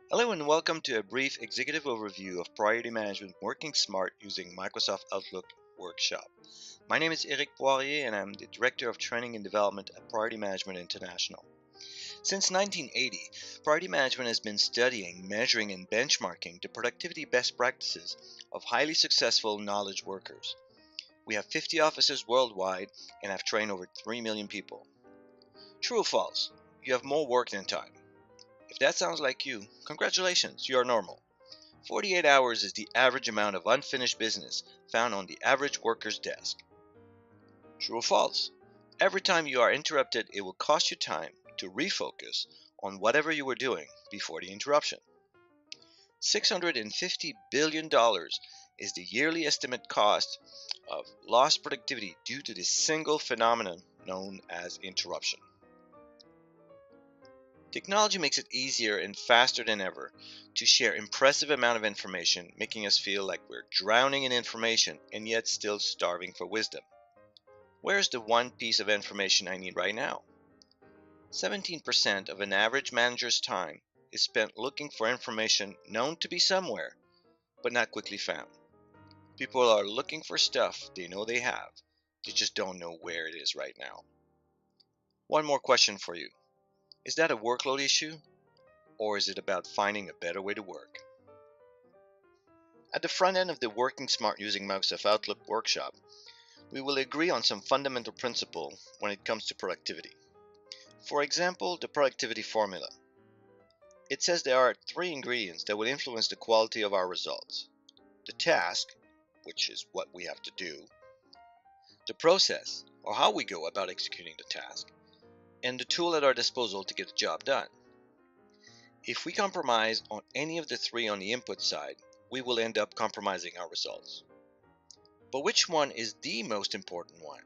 Hello and welcome to a brief executive overview of Priority Management Working Smart using Microsoft Outlook workshop. My name is Eric Poirier and I'm the Director of Training and Development at Priority Management International. Since 1980, Priority Management has been studying, measuring, and benchmarking the productivity best practices of highly successful knowledge workers. We have 50 offices worldwide and have trained over 3 million people. True or false? You have more work than time. If that sounds like you, congratulations, you are normal. 48 hours is the average amount of unfinished business found on the average worker's desk. True or false? Every time you are interrupted, it will cost you time to refocus on whatever you were doing before the interruption. $650 billion is the yearly estimate cost of lost productivity due to this single phenomenon known as interruption. Technology makes it easier and faster than ever to share impressive amount of information, making us feel like we're drowning in information and yet still starving for wisdom. Where's the one piece of information I need right now? 17% of an average manager's time is spent looking for information known to be somewhere, but not quickly found. People are looking for stuff they know they have, they just don't know where it is right now. One more question for you. Is that a workload issue? Or is it about finding a better way to work? At the front end of the Working Smart using Microsoft Outlook workshop, we will agree on some fundamental principles when it comes to productivity. For example, the productivity formula. It says there are 3 ingredients that will influence the quality of our results. The task, which is what we have to do, the process, or how we go about executing the task, and the tool at our disposal to get the job done. If we compromise on any of the 3 on the input side, we will end up compromising our results. But which one is the most important one?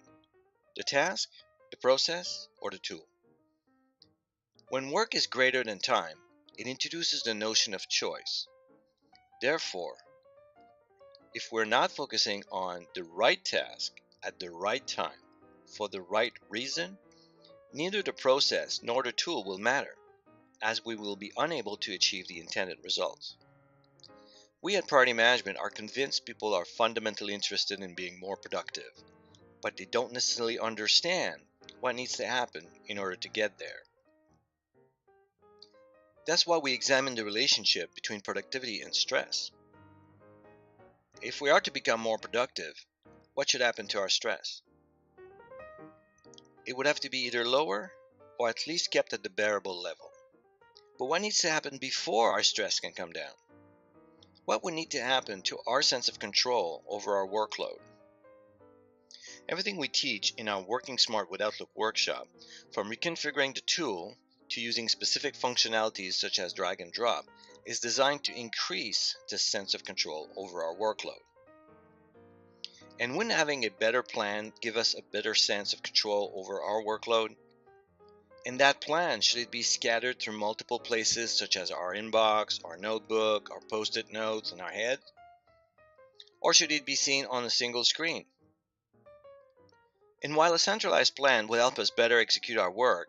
The task, the process, or the tool? When work is greater than time, it introduces the notion of choice. Therefore, if we're not focusing on the right task at the right time for the right reason, neither the process nor the tool will matter, as we will be unable to achieve the intended results. We at Priority Management are convinced people are fundamentally interested in being more productive, but they don't necessarily understand what needs to happen in order to get there. That's why we examine the relationship between productivity and stress. If we are to become more productive, what should happen to our stress? It would have to be either lower or at least kept at the bearable level. But what needs to happen before our stress can come down? What would need to happen to our sense of control over our workload? Everything we teach in our Working Smart with Outlook workshop, from reconfiguring the tool to using specific functionalities such as drag and drop, is designed to increase this sense of control over our workload. And wouldn't having a better plan give us a better sense of control over our workload? And that plan, should it be scattered through multiple places such as our inbox, our notebook, our post-it notes, and our head? Or should it be seen on a single screen? And while a centralized plan will help us better execute our work,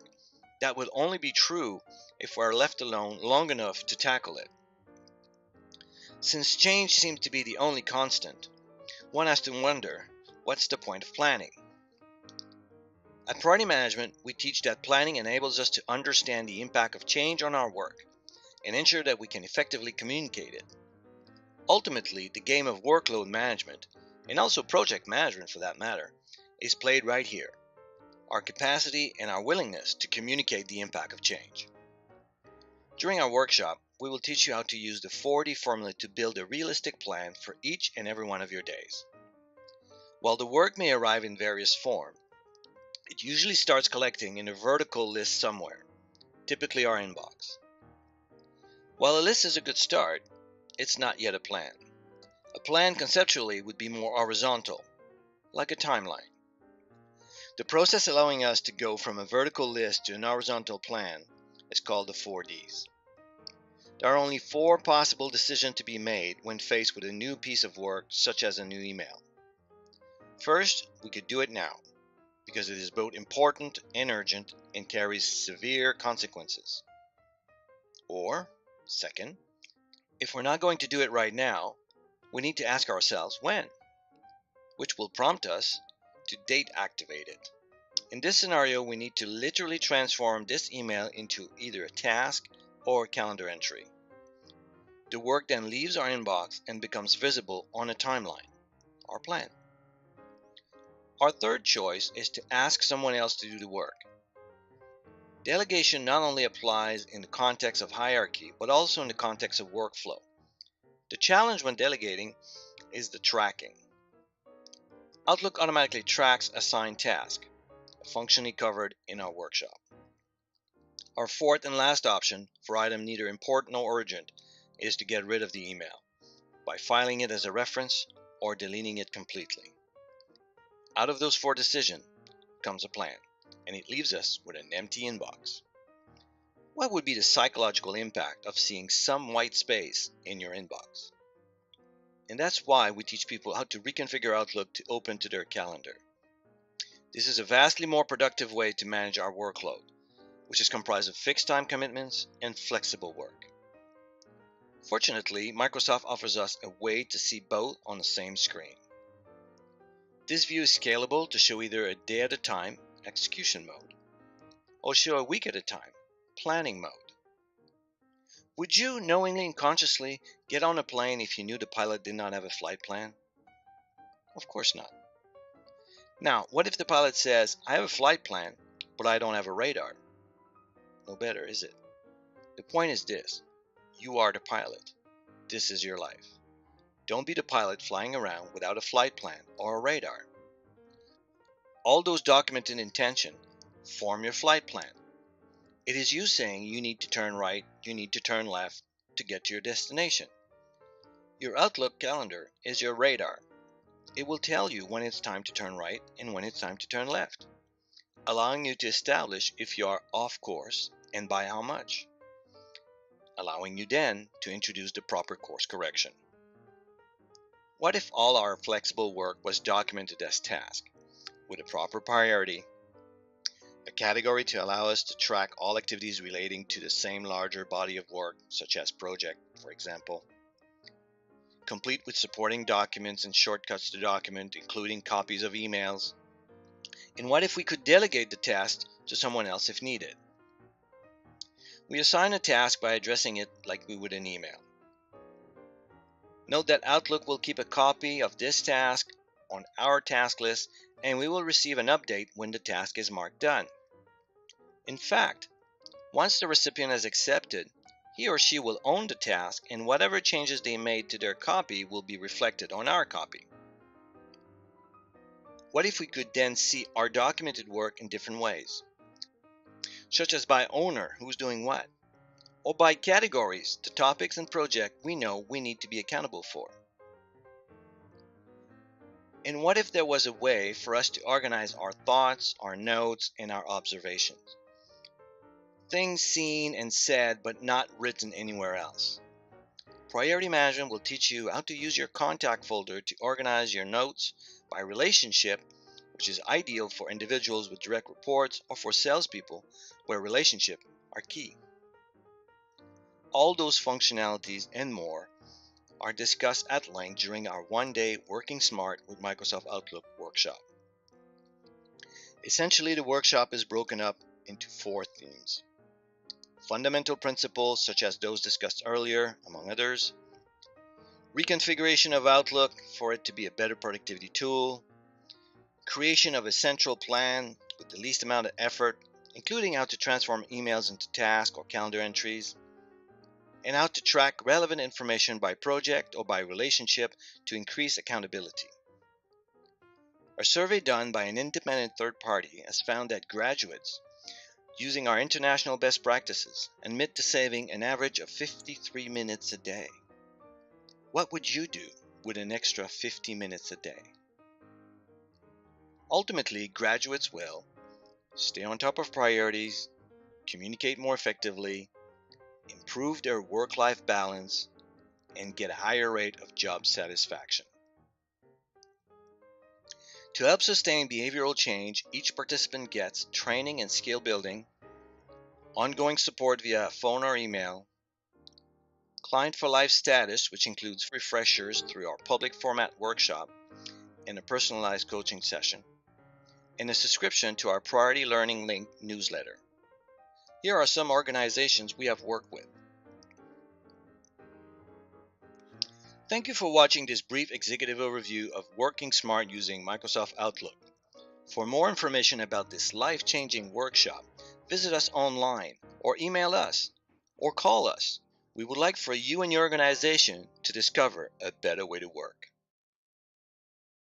that will only be true if we are left alone long enough to tackle it. Since change seems to be the only constant, one has to wonder, what's the point of planning? At Priority Management, we teach that planning enables us to understand the impact of change on our work and ensure that we can effectively communicate it. Ultimately, the game of workload management, and also project management for that matter, is played right here. Our capacity and our willingness to communicate the impact of change. During our workshop, we will teach you how to use the 4D formula to build a realistic plan for each and every one of your days. While the work may arrive in various forms, it usually starts collecting in a vertical list somewhere, typically our inbox. While a list is a good start, it's not yet a plan. A plan conceptually would be more horizontal, like a timeline. The process allowing us to go from a vertical list to an horizontal plan is called the 4Ds. There are only 4 possible decisions to be made when faced with a new piece of work, such as a new email. First, we could do it now, because it is both important and urgent and carries severe consequences. Or Second, if we're not going to do it right now, we need to ask ourselves when, which will prompt us to date activate it. In this scenario, we need to literally transform this email into either a task or a calendar entry. The work then leaves our inbox and becomes visible on a timeline, our plan. Our third choice is to ask someone else to do the work. Delegation not only applies in the context of hierarchy, but also in the context of workflow. The challenge when delegating is the tracking. Outlook automatically tracks assigned tasks, a function we covered in our workshop. Our fourth and last option for item neither important nor urgent is to get rid of the email by filing it as a reference or deleting it completely. Out of those four decisions comes a plan, and it leaves us with an empty inbox. What would be the psychological impact of seeing some white space in your inbox? And that's why we teach people how to reconfigure Outlook to open to their calendar. This is a vastly more productive way to manage our workload, which is comprised of fixed time commitments and flexible work. Fortunately, Microsoft offers us a way to see both on the same screen. This view is scalable to show either a day at a time, execution mode, or show a week at a time, planning mode. Would you knowingly and consciously get on a plane if you knew the pilot did not have a flight plan? Of course not. Now, what if the pilot says, I have a flight plan, but I don't have a radar? No better, is it? The point is this: you are the pilot. This is your life. Don't be the pilot flying around without a flight plan or a radar. All those documented intention form your flight plan. It is you saying you need to turn right, you need to turn left to get to your destination. Your Outlook calendar is your radar. It will tell you when it's time to turn right and when it's time to turn left, allowing you to establish if you are off course and by how much, allowing you then to introduce the proper course correction. What if all our flexible work was documented as task, with a proper priority, a category to allow us to track all activities relating to the same larger body of work, such as project, for example, complete with supporting documents and shortcuts to document, including copies of emails? And what if we could delegate the task to someone else if needed? We assign a task by addressing it like we would an email. Note that Outlook will keep a copy of this task on our task list, and we will receive an update when the task is marked done. In fact, once the recipient has accepted, he or she will own the task, and whatever changes they made to their copy will be reflected on our copy. What if we could then see our documented work in different ways, such as by owner, who's doing what, or by categories, the topics and projects we know we need to be accountable for? And what if there was a way for us to organize our thoughts, our notes, and our observations? Things seen and said but not written anywhere else. Priority management will teach you how to use your contact folder to organize your notes by relationship, which is ideal for individuals with direct reports or for salespeople where relationships are key. All those functionalities and more are discussed at length during our one-day Working Smart with Microsoft Outlook workshop. Essentially, the workshop is broken up into 4 themes. Fundamental principles such as those discussed earlier, among others. Reconfiguration of Outlook for it to be a better productivity tool. Creation of a central plan with the least amount of effort, including how to transform emails into tasks or calendar entries, and how to track relevant information by project or by relationship to increase accountability. A survey done by an independent third party has found that graduates using our international best practices admit to saving an average of 53 minutes a day. What would you do with an extra 50 minutes a day? Ultimately, graduates will stay on top of priorities, communicate more effectively, improve their work-life balance, and get a higher rate of job satisfaction. To help sustain behavioral change, each participant gets training and skill building, ongoing support via phone or email, Client for Life status, which includes refreshers through our public format workshop and a personalized coaching session, and a subscription to our Priority Learning Link newsletter. Here are some organizations we have worked with. Thank you for watching this brief executive overview of Working Smart using Microsoft Outlook. For more information about this life-changing workshop, visit us online or email us or call us. We would like for you and your organization to discover a better way to work.